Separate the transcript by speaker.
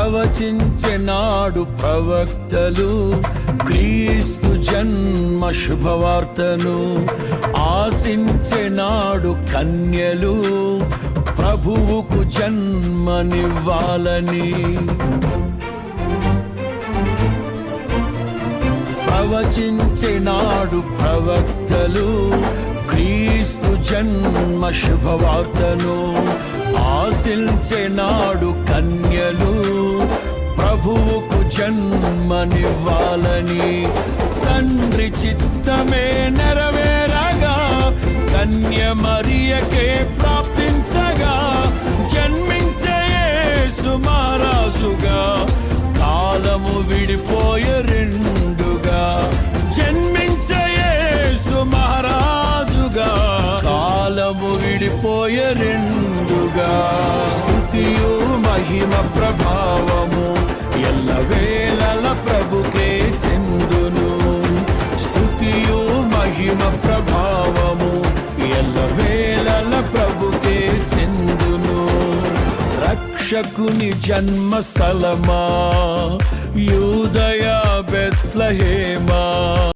Speaker 1: ప్రవచించెనాడు ప్రవక్తలు క్రీస్తు జన్మ శుభవార్తను. ఆశించెనాడు కన్యలు ప్రభువుకు జన్మనివ్వాలని. ప్రవచించెనాడు ప్రవక్తలు క్రీస్తు జన్మ శుభవార్తను. ఆశించెనాడు కన్యలు ప్రభువుకు జన్మనివ్వాలని. తండ్రి చిత్తమే నెరవేరగా కన్య మరియకే ప్రాప్తించగా జన్మించే యేసు మహారాజుగా కాలము విడిపోయే రెండుగా. జన్మించే యేసు మహారాజుగా కాలము విడిపోయే రెండుగా. స్తుతియు మహిమ ప్రభావము ఎల్లవేళల ప్రభుకే చెందును. స్తుతియు మహిమ ప్రభావము ఎల్లవేళల ప్రభుకే చెందును. రక్షకుని జన్మస్థలమా యూదయ బెత్లెహేమా.